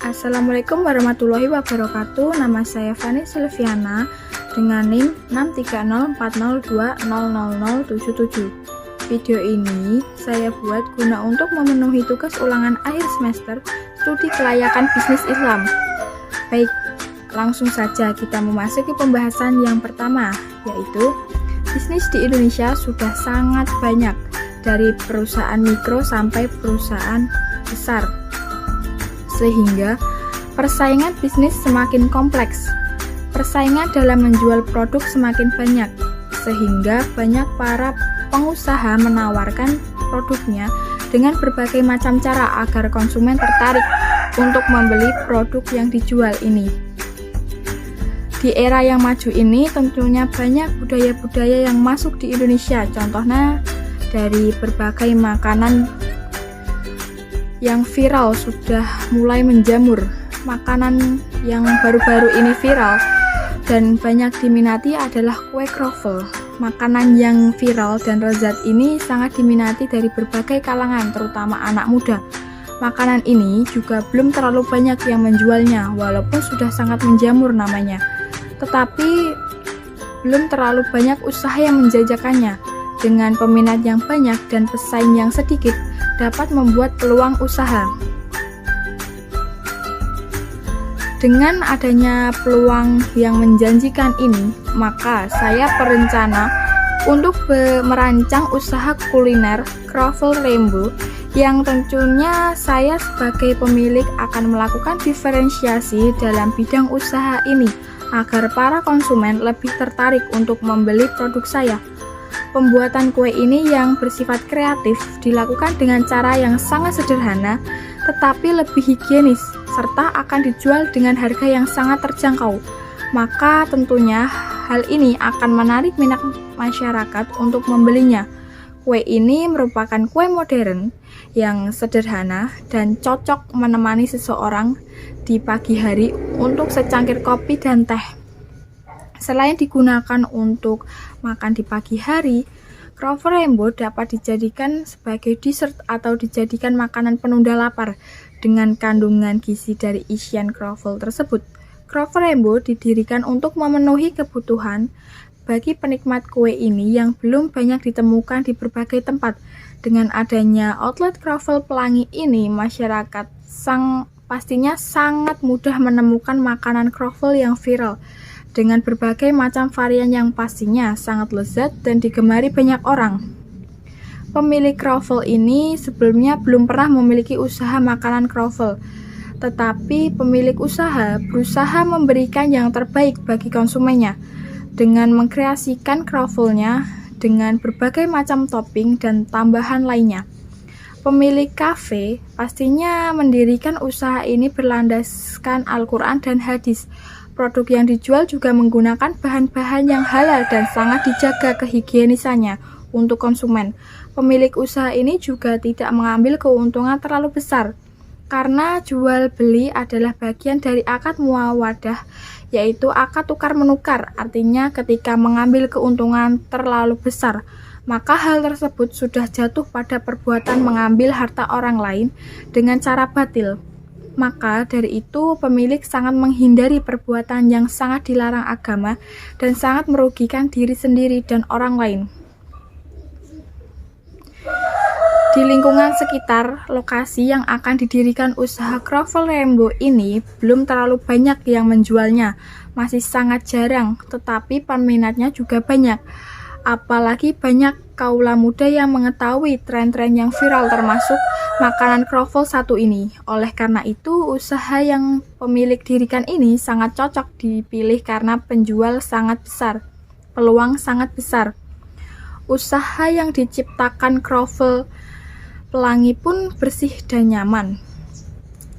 Assalamualaikum warahmatullahi wabarakatuh. Nama saya Fani Silviana dengan NIM 63040200077. Video ini saya buat guna untuk memenuhi tugas ulangan akhir semester studi kelayakan bisnis Islam. Baik, langsung saja kita memasuki pembahasan yang pertama, yaitu bisnis di Indonesia sudah sangat banyak, dari perusahaan mikro sampai perusahaan besar, sehingga persaingan bisnis semakin kompleks. Persaingan dalam menjual produk semakin banyak, sehingga banyak para pengusaha menawarkan produknya dengan berbagai macam cara agar konsumen tertarik untuk membeli produk yang dijual ini. Di era yang maju ini tentunya banyak budaya-budaya yang masuk di Indonesia, contohnya dari berbagai makanan yang viral sudah mulai menjamur. Makanan yang baru-baru ini viral dan banyak diminati adalah kue kroffel. Makanan yang viral dan lezat ini sangat diminati dari berbagai kalangan, terutama anak muda. Makanan ini juga belum terlalu banyak yang menjualnya, walaupun sudah sangat menjamur namanya. Tetapi belum terlalu banyak usaha yang menjajakannya. Dengan peminat yang banyak dan pesaing yang sedikit, dapat membuat peluang usaha. Dengan adanya peluang yang menjanjikan ini, maka saya berencana untuk merancang usaha kuliner Kroffel Rainbow, yang tentunya saya sebagai pemilik akan melakukan diferensiasi dalam bidang usaha ini agar para konsumen lebih tertarik untuk membeli produk saya. Pembuatan kue ini yang bersifat kreatif dilakukan dengan cara yang sangat sederhana tetapi lebih higienis, serta akan dijual dengan harga yang sangat terjangkau. Maka tentunya hal ini akan menarik minat masyarakat untuk membelinya. Kue ini merupakan kue modern yang sederhana dan cocok menemani seseorang di pagi hari untuk secangkir kopi dan teh. Selain digunakan untuk makan di pagi hari, Kroffel Rainbow dapat dijadikan sebagai dessert atau dijadikan makanan penunda lapar dengan kandungan gizi dari isian kroffel tersebut. Kroffel Rainbow didirikan untuk memenuhi kebutuhan bagi penikmat kue ini yang belum banyak ditemukan di berbagai tempat. Dengan adanya outlet kroffel pelangi ini, masyarakat pastinya sangat mudah menemukan makanan kroffel yang viral dengan berbagai macam varian yang pastinya sangat lezat dan digemari banyak orang. Pemilik kroffel ini sebelumnya belum pernah memiliki usaha makanan kroffel, tetapi pemilik usaha berusaha memberikan yang terbaik bagi konsumennya dengan mengkreasikan kroffelnya dengan berbagai macam topping dan tambahan lainnya. Pemilik kafe pastinya mendirikan usaha ini berlandaskan Al-Quran dan hadis. Produk yang dijual juga menggunakan bahan-bahan yang halal dan sangat dijaga kehigienisannya untuk konsumen. Pemilik usaha ini juga tidak mengambil keuntungan terlalu besar, karena jual beli adalah bagian dari akad muawadah, yaitu akad tukar menukar. Artinya ketika mengambil keuntungan terlalu besar, maka hal tersebut sudah jatuh pada perbuatan mengambil harta orang lain dengan cara batil. Maka dari itu pemilik sangat menghindari perbuatan yang sangat dilarang agama dan sangat merugikan diri sendiri dan orang lain. Di lingkungan sekitar lokasi yang akan didirikan usaha Kroffel Rainbow ini belum terlalu banyak yang menjualnya, masih sangat jarang, tetapi peminatnya juga banyak. Apalagi banyak kaula muda yang mengetahui tren-tren yang viral termasuk makanan kroffel satu ini. Oleh karena itu, usaha yang pemilik dirikan ini sangat cocok dipilih karena penjual sangat besar, peluang sangat besar. Usaha yang diciptakan kroffel pelangi pun bersih dan nyaman,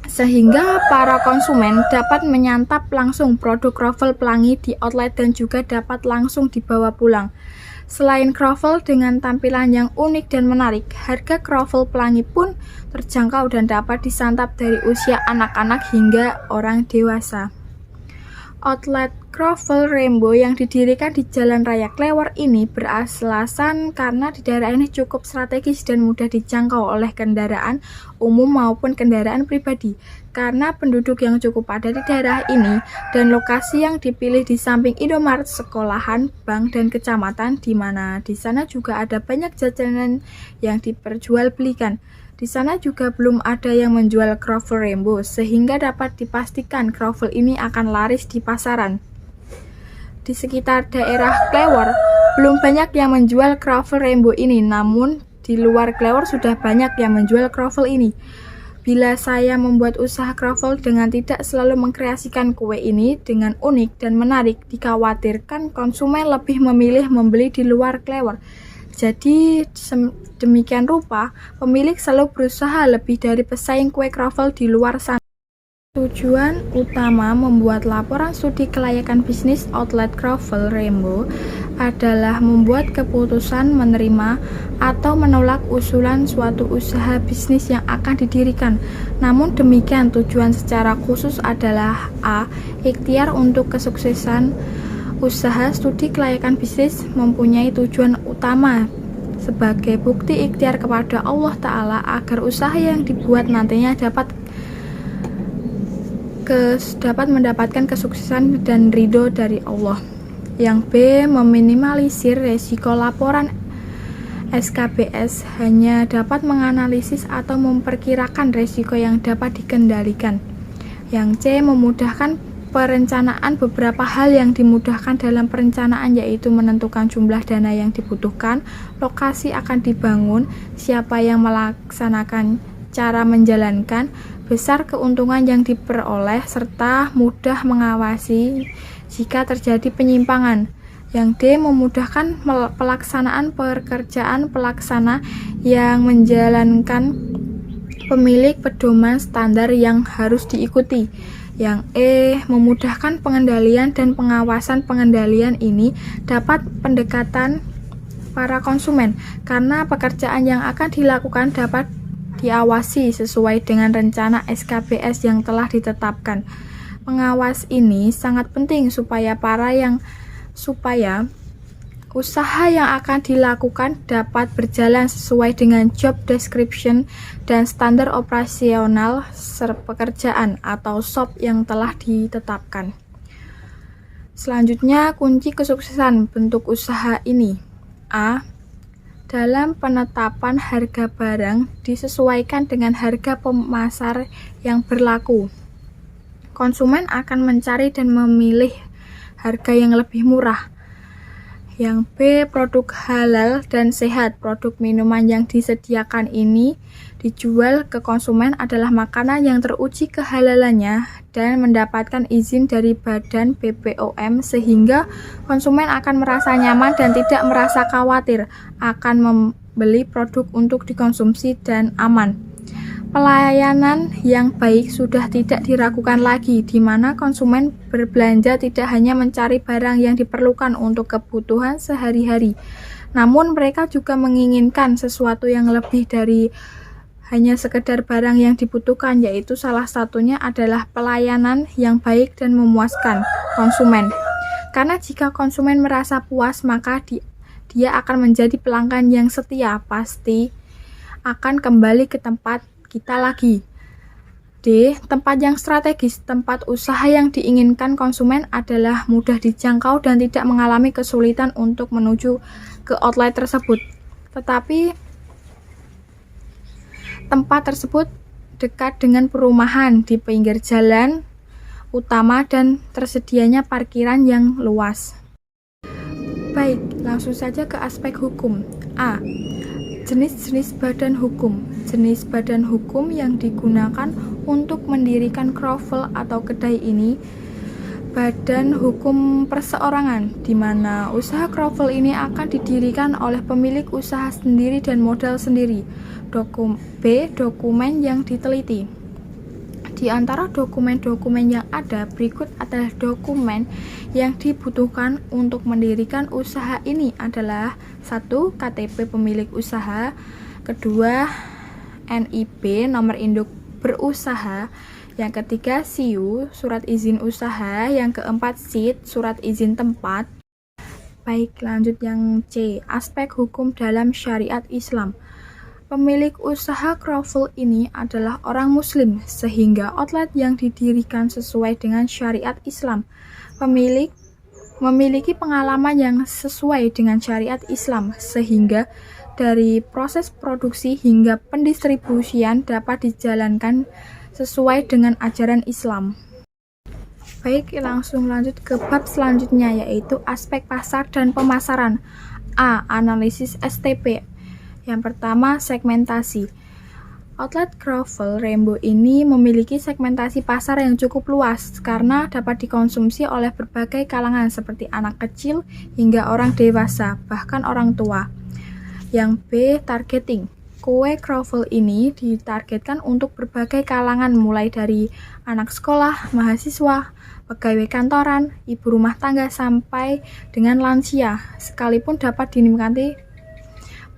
sehingga para konsumen dapat menyantap langsung produk kroffel pelangi di outlet dan juga dapat langsung dibawa pulang. Selain kroffel dengan tampilan yang unik dan menarik, harga kroffel pelangi pun terjangkau dan dapat disantap dari usia anak-anak hingga orang dewasa. Outlet Crovel Rainbow yang didirikan di Jalan Raya Klewer ini beralasan karena di daerah ini cukup strategis dan mudah dijangkau oleh kendaraan umum maupun kendaraan pribadi. Karena penduduk yang cukup padat di daerah ini dan lokasi yang dipilih di samping Indomaret, sekolahan, bank, dan kecamatan, di mana di sana juga ada banyak jajanan yang diperjualbelikan. Di sana juga belum ada yang menjual Crovel Rainbow, sehingga dapat dipastikan Crovel ini akan laris di pasaran. Di sekitar daerah Klewer, belum banyak yang menjual Crovel Rainbow ini, namun di luar Klewer sudah banyak yang menjual Crovel ini. Bila saya membuat usaha Crovel dengan tidak selalu mengkreasikan kue ini dengan unik dan menarik, dikhawatirkan konsumen lebih memilih membeli di luar Klewer. Jadi demikian rupa, pemilik selalu berusaha lebih dari pesaing kue Crovel di luar sana. Tujuan utama membuat laporan studi kelayakan bisnis outlet Crovel Rainbow adalah membuat keputusan menerima atau menolak usulan suatu usaha bisnis yang akan didirikan. Namun demikian, tujuan secara khusus adalah A. Ikhtiar untuk kesuksesan usaha studi kelayakan bisnis mempunyai tujuan utama sebagai bukti ikhtiar kepada Allah Ta'ala agar usaha yang dibuat nantinya dapat mendapatkan kesuksesan dan ridho dari Allah. Yang B. Meminimalisir resiko laporan SKBS hanya dapat menganalisis atau memperkirakan resiko yang dapat dikendalikan. Yang C. Memudahkan perencanaan. Beberapa hal yang dimudahkan dalam perencanaan yaitu menentukan jumlah dana yang dibutuhkan, lokasi akan dibangun, siapa yang melaksanakan, cara menjalankan, besar keuntungan yang diperoleh, serta mudah mengawasi jika terjadi penyimpangan. Yang D. Memudahkan pelaksanaan pekerjaan pelaksana yang menjalankan pemilik pedoman standar yang harus diikuti. Yang E. Memudahkan pengendalian dan pengawasan. Pengendalian ini dapat pendekatan para konsumen karena pekerjaan yang akan dilakukan dapat diawasi sesuai dengan rencana SKBS yang telah ditetapkan. Pengawas ini sangat penting supaya usaha yang akan dilakukan dapat berjalan sesuai dengan job description dan standar operasional pekerjaan atau SOP yang telah ditetapkan. Selanjutnya, kunci kesuksesan bentuk usaha ini. A. Dalam penetapan harga barang disesuaikan dengan harga pemasar yang berlaku. Konsumen akan mencari dan memilih harga yang lebih murah. Yang B. Produk halal dan sehat. Produk minuman yang disediakan ini dijual ke konsumen adalah makanan yang teruji kehalalannya dan mendapatkan izin dari Badan BPOM sehingga konsumen akan merasa nyaman dan tidak merasa khawatir akan membeli produk untuk dikonsumsi dan aman. Pelayanan yang baik sudah tidak diragukan lagi, di mana konsumen berbelanja tidak hanya mencari barang yang diperlukan untuk kebutuhan sehari-hari, namun mereka juga menginginkan sesuatu yang lebih dari hanya sekedar barang yang dibutuhkan, yaitu salah satunya adalah pelayanan yang baik dan memuaskan konsumen. Karena jika konsumen merasa puas, maka dia akan menjadi pelanggan yang setia, pasti akan kembali ke tempat kita lagi. D. Tempat yang strategis. Tempat usaha yang diinginkan konsumen adalah mudah dijangkau dan tidak mengalami kesulitan untuk menuju ke outlet tersebut. Tetapi tempat tersebut dekat dengan perumahan di pinggir jalan utama dan tersedianya parkiran yang luas. Baik, langsung saja ke aspek hukum. A. Jenis-jenis badan hukum. Jenis badan hukum yang digunakan untuk mendirikan Crovel atau kedai ini badan hukum perseorangan, di mana usaha Crovel ini akan didirikan oleh pemilik usaha sendiri dan modal sendiri. B. Dokumen yang diteliti. Di antara dokumen-dokumen yang ada, berikut adalah dokumen yang dibutuhkan untuk mendirikan usaha ini adalah 1. KTP pemilik usaha, kedua NIB nomor induk berusaha, Yang ketiga, SIU, surat izin usaha. Yang keempat, SID, surat izin tempat. Baik, lanjut yang C, aspek hukum dalam syariat Islam. Pemilik usaha kroffel ini adalah orang muslim, sehingga outlet yang didirikan sesuai dengan syariat Islam. Pemilik memiliki pengalaman yang sesuai dengan syariat Islam, sehingga dari proses produksi hingga pendistribusian dapat dijalankan sesuai dengan ajaran Islam. Baik, langsung lanjut ke bab selanjutnya, yaitu aspek pasar dan pemasaran. A. Analisis STP. Yang pertama, segmentasi. Outlet Kroffel Rainbow ini memiliki segmentasi pasar yang cukup luas karena dapat dikonsumsi oleh berbagai kalangan seperti anak kecil hingga orang dewasa, bahkan orang tua. Yang B. Targeting. Kue kroffel ini ditargetkan untuk berbagai kalangan mulai dari anak sekolah, mahasiswa, pegawai kantoran, ibu rumah tangga sampai dengan lansia, sekalipun dapat dinikmati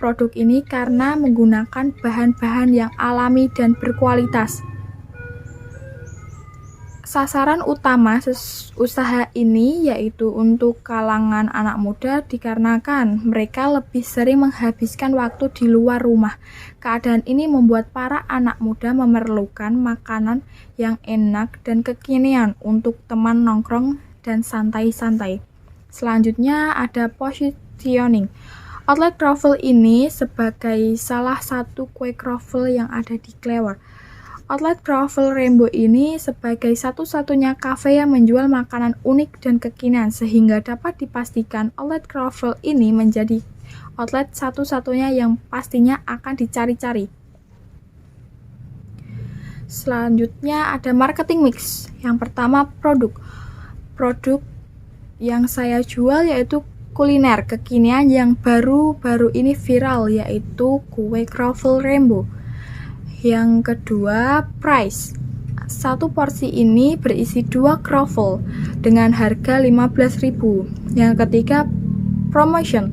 produk ini karena menggunakan bahan-bahan yang alami dan berkualitas. Sasaran utama usaha ini yaitu untuk kalangan anak muda dikarenakan mereka lebih sering menghabiskan waktu di luar rumah. Keadaan ini membuat para anak muda memerlukan makanan yang enak dan kekinian untuk teman nongkrong dan santai-santai. Selanjutnya ada positioning. Outlet kroffel ini sebagai salah satu kue kroffel yang ada di Clever. Outlet Kroffel Rainbow ini sebagai satu-satunya kafe yang menjual makanan unik dan kekinian, sehingga dapat dipastikan outlet Kroffel ini menjadi outlet satu-satunya yang pastinya akan dicari-cari. Selanjutnya ada marketing mix. Yang pertama, produk. Produk yang saya jual yaitu kuliner kekinian yang baru-baru ini viral, yaitu kue Kroffel Rainbow. Yang kedua, price. Satu porsi ini berisi 2 kroffel dengan harga 15.000. Yang ketiga, promotion.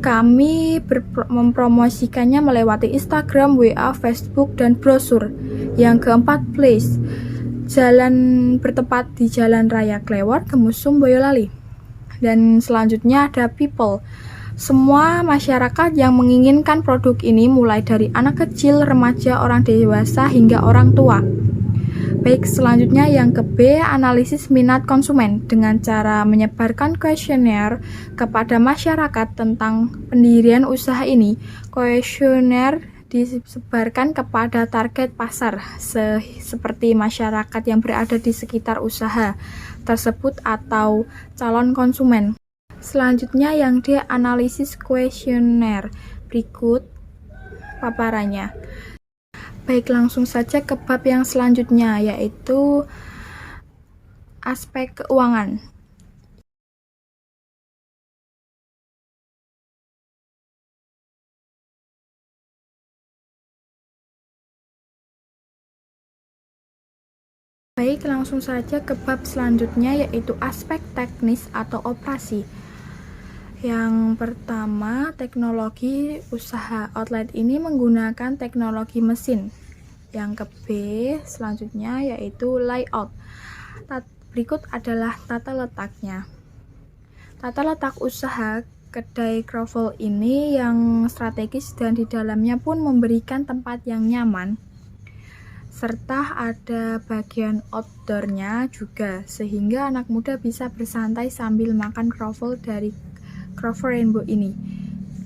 Kami mempromosikannya melewati Instagram, WA, Facebook, dan brosur. Yang keempat, place. Jalan bertempat di Jalan Raya Clewer, Kemusum, Boyolali. Dan selanjutnya ada people. Semua masyarakat yang menginginkan produk ini mulai dari anak kecil, remaja, orang dewasa, hingga orang tua. Baik, selanjutnya yang ke B, analisis minat konsumen dengan cara menyebarkan kuesioner kepada masyarakat tentang pendirian usaha ini. Kuesioner disebarkan kepada target pasar seperti masyarakat yang berada di sekitar usaha tersebut atau calon konsumen. Selanjutnya yang D, analisis kuesioner. Berikut paparannya. Baik, langsung saja ke bab yang selanjutnya, yaitu aspek keuangan. Baik, langsung saja ke bab selanjutnya, yaitu aspek teknis atau operasi. Yang pertama, teknologi usaha. Outlet ini menggunakan teknologi mesin. Yang ke B, selanjutnya yaitu layout. Berikut adalah tata letaknya. Tata letak usaha kedai kroffel ini yang strategis dan di dalamnya pun memberikan tempat yang nyaman, serta ada bagian outdoornya juga, sehingga anak muda bisa bersantai sambil makan kroffel dari Kroffel Rainbow ini.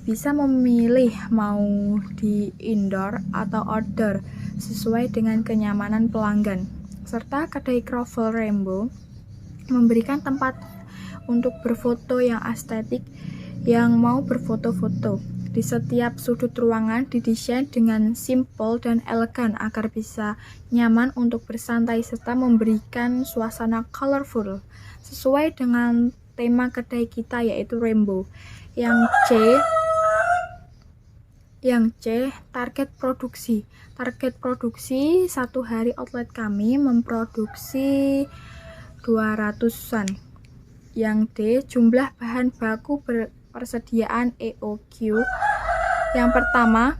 Bisa memilih mau di indoor atau outdoor sesuai dengan kenyamanan pelanggan. Serta kedai Kroffel Rainbow memberikan tempat untuk berfoto yang estetik yang mau berfoto-foto. Di setiap sudut ruangan didesain dengan simple dan elegan agar bisa nyaman untuk bersantai serta memberikan suasana colorful sesuai dengan tema kedai kita yaitu Rainbow. Yang C, target produksi. Target produksi satu hari outlet kami memproduksi 200-an. Yang D, jumlah bahan baku persediaan EOQ. Yang pertama,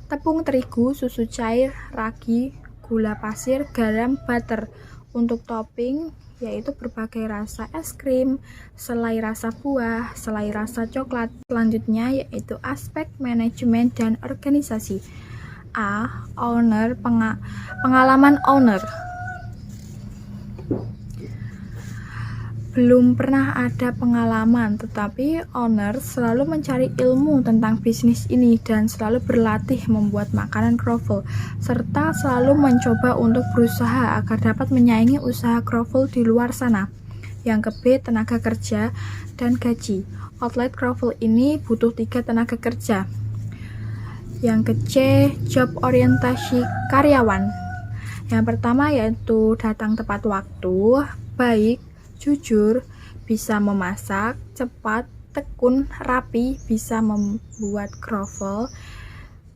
tepung terigu, susu cair, ragi, gula pasir, garam, butter. Untuk topping yaitu berbagai rasa es krim, selai rasa buah, selai rasa coklat. Selanjutnya yaitu aspek manajemen dan organisasi. A. Owner, pengalaman owner. Belum pernah ada pengalaman, tetapi owner selalu mencari ilmu tentang bisnis ini dan selalu berlatih membuat makanan kroffel, serta selalu mencoba untuk berusaha agar dapat menyaingi usaha kroffel di luar sana. Yang ke B, tenaga kerja dan gaji. Outlet kroffel ini butuh 3 tenaga kerja. Yang ke C, job orientasi karyawan. Yang pertama yaitu datang tepat waktu, baik, jujur, bisa memasak, cepat, tekun, rapi, bisa membuat kroffel,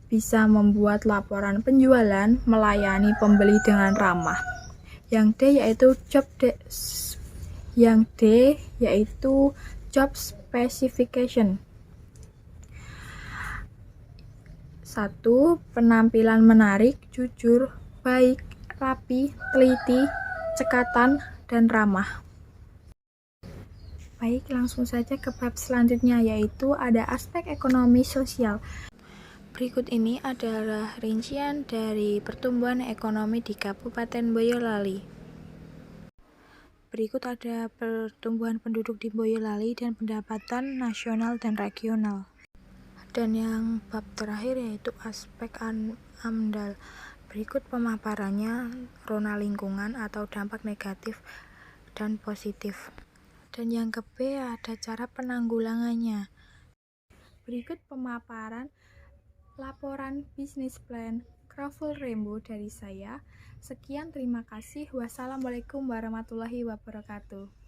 bisa membuat laporan penjualan, melayani pembeli dengan ramah. Yang D yaitu job specification. 1. Penampilan menarik, jujur, baik, rapi, teliti, cekatan, dan ramah. Baik, langsung saja ke bab selanjutnya, yaitu ada aspek ekonomi sosial. Berikut ini adalah rincian dari pertumbuhan ekonomi di Kabupaten Boyolali. Berikut ada pertumbuhan penduduk di Boyolali dan pendapatan nasional dan regional. Dan yang bab terakhir yaitu aspek AMDAL. Berikut pemaparannya, rona lingkungan atau dampak negatif dan positif. Dan yang ke B ada cara penanggulangannya. Berikut pemaparan laporan bisnis plan Kroffel Rainbow dari saya. Sekian, terima kasih. Wassalamualaikum warahmatullahi wabarakatuh.